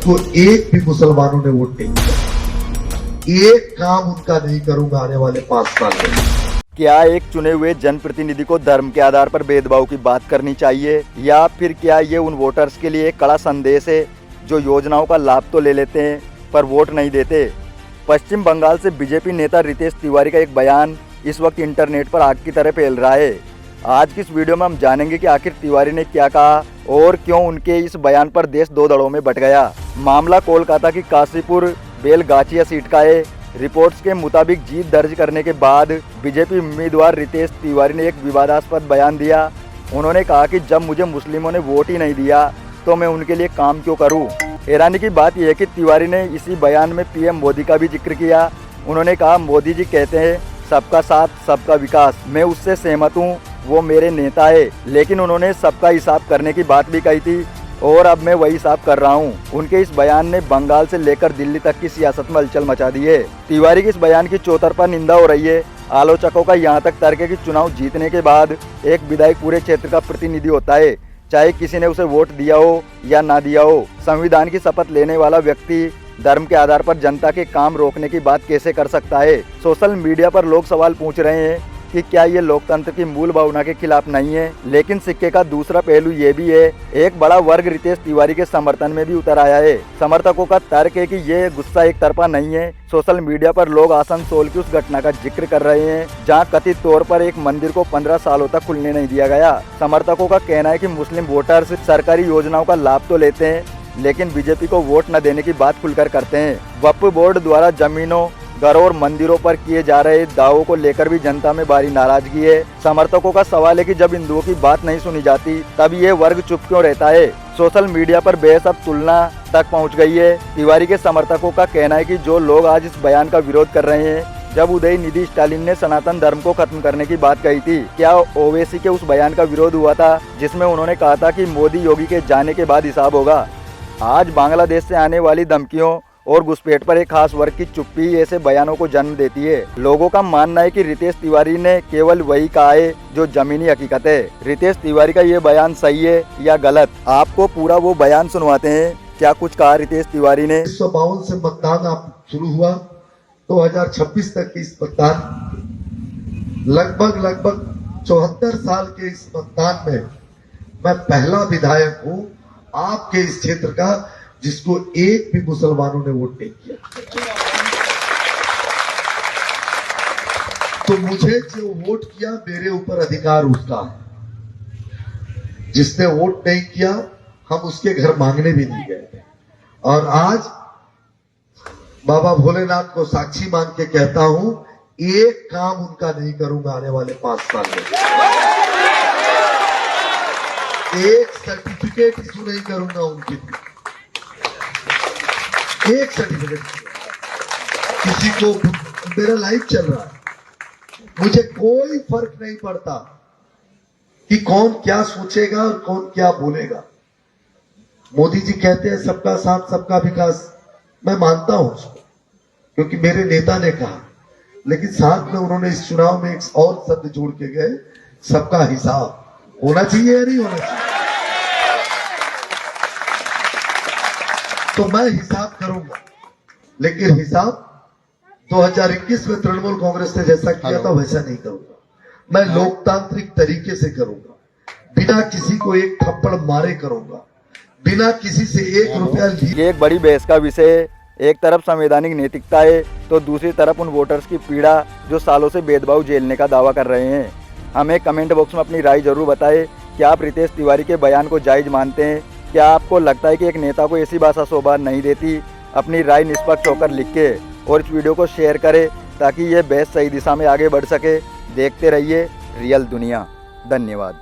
जिसको एक भी मुसलमानों ने वोट नहीं दिया। एक काम उनका नहीं करूंगा आने वाले 5 साल में। क्या एक चुने हुए जनप्रतिनिधि को धर्म के आधार पर भेदभाव की बात करनी चाहिए, या फिर क्या ये उन वोटर्स के लिए एक कड़ा संदेश है जो योजनाओं का लाभ तो ले लेते हैं पर वोट नहीं देते। पश्चिम बंगाल से बीजेपी नेता रितेश तिवारी का एक बयान इस वक्त इंटरनेट पर आग की तरह फैल रहा है। आज की इस वीडियो में हम जानेंगे कि आखिर तिवारी ने क्या कहा और क्यों उनके इस बयान पर देश दो धड़ों में बट गया। मामला कोलकाता की काशीपुर बेलगाचिया सीट का है। रिपोर्ट्स के मुताबिक जीत दर्ज करने के बाद बीजेपी उम्मीदवार रितेश तिवारी ने एक विवादास्पद बयान दिया। उन्होंने कहा कि जब मुझे मुस्लिमों ने वोट ही नहीं दिया तो मैं उनके लिए काम क्यों करूं। हैरानी की बात यह है कि तिवारी ने इसी बयान में पीएम मोदी का भी जिक्र किया। उन्होंने कहा, मोदी जी कहते हैं सबका साथ सबका विकास, मैं उससे सहमत हूँ, वो मेरे नेता है, लेकिन उन्होंने सबका हिसाब करने की बात भी कही थी और अब मैं वही हिसाब कर रहा हूँ। उनके इस बयान ने बंगाल से लेकर दिल्ली तक की सियासत में हलचल मचा दी है। तिवारी के इस बयान की चौतरफा निंदा हो रही है। आलोचकों का यहाँ तक तर्क है कि चुनाव जीतने के बाद एक विधायक पूरे क्षेत्र का प्रतिनिधि होता है, चाहे किसी ने उसे वोट दिया हो या ना दिया हो। संविधान की शपथ लेने वाला व्यक्ति धर्म के आधार पर जनता के काम रोकने की बात कैसे कर सकता है। सोशल मीडिया पर लोग सवाल पूछ रहे हैं कि क्या ये लोकतंत्र की मूल भावना के खिलाफ नहीं है। लेकिन सिक्के का दूसरा पहलू ये भी है, एक बड़ा वर्ग रितेश तिवारी के समर्थन में भी उतर आया है। समर्थकों का तर्क है कि ये गुस्सा एक तरफा नहीं है। सोशल मीडिया पर लोग आसनसोल की उस घटना का जिक्र कर रहे हैं जहां कथित तौर पर एक मंदिर को 15 सालों तक खुलने नहीं दिया गया। समर्थकों का कहना है कि मुस्लिम वोटर्स सरकारी योजनाओं का लाभ तो लेते हैं, लेकिन बीजेपी को वोट न देने की बात खुलकर करते हैं। वक्फ बोर्ड द्वारा जमीनों, घरों और मंदिरों पर किए जा रहे दावों को लेकर भी जनता में भारी नाराजगी है। समर्थकों का सवाल है कि जब हिंदुओं की बात नहीं सुनी जाती तब ये वर्ग चुप क्यों रहता है। सोशल मीडिया पर बहस अब तुलना तक पहुंच गई है। तिवारी के समर्थकों का कहना है कि जो लोग आज इस बयान का विरोध कर रहे हैं, जब उदयनिधि स्टालिन ने सनातन धर्म को खत्म करने की बात कही थी, क्या ओवैसी के उस बयान का विरोध हुआ था जिसमें उन्होंने कहा था कि मोदी योगी के जाने के बाद हिसाब होगा। आज बांग्लादेश से आने वाली धमकियों और घुसपैठ पर एक खास वर्ग की चुप्पी ऐसे बयानों को जन्म देती है। लोगों का मानना है कि रितेश तिवारी ने केवल वही कहा है जो जमीनी हकीकत है। रितेश तिवारी का ये बयान सही है या गलत, आपको पूरा वो बयान सुनवाते हैं। क्या कुछ कहा रितेश तिवारी ने। 1952 से मतदान आप शुरू हुआ 2026 तक की इस मतदान, लगभग 74 साल के इस मतदान में मैं पहला विधायक हूँ आपके इस क्षेत्र का जिसको एक भी मुसलमानों ने वोट नहीं किया। तो मुझे जो वोट किया मेरे ऊपर अधिकार उसका है। जिसने वोट नहीं किया हम उसके घर मांगने भी नहीं गए। और आज बाबा भोलेनाथ को साक्षी मान के कहता हूं, एक काम उनका नहीं करूंगा आने वाले 5 साल में। एक सर्टिफिकेट इशू नहीं करूंगा उनके लिए, एक सर्टिफिकेट। किसी को, मेरा लाइफ चल रहा है, मुझे कोई फर्क नहीं पड़ता कि कौन क्या सोचेगा और कौन क्या बोलेगा। मोदी जी कहते हैं सबका साथ सबका विकास, मैं मानता हूं उसको क्योंकि मेरे नेता ने कहा, लेकिन साथ में उन्होंने इस चुनाव में एक और शब्द जोड़ के गए, सबका हिसाब होना चाहिए या नहीं होना चाहिए। तो मैं हिसाब करूंगा, लेकिन हिसाब 2021 में तृणमूल कांग्रेस ने जैसा किया था वैसा नहीं करूंगा। मैं लोकतांत्रिक तरीके से करूंगा, बिना किसी को एक थप्पड़ मारे करूंगा, बिना किसी से 1 रुपया लिए। ये एक बड़ी बहस का विषय है। एक तरफ संवैधानिक नैतिकता है तो दूसरी तरफ उन वोटर्स की पीड़ा जो सालों से भेदभाव झेलने का दावा कर रहे हैं। हमें कमेंट बॉक्स में अपनी राय जरूर बताएं। क्या आप रितेश तिवारी के बयान को जायज मानते हैं? क्या आपको लगता है कि एक नेता को ऐसी भाषा शोभा नहीं देती? अपनी राय निष्पक्ष होकर लिख के और इस वीडियो को शेयर करें ताकि ये बहस सही दिशा में आगे बढ़ सके। देखते रहिए रियल दुनिया। धन्यवाद।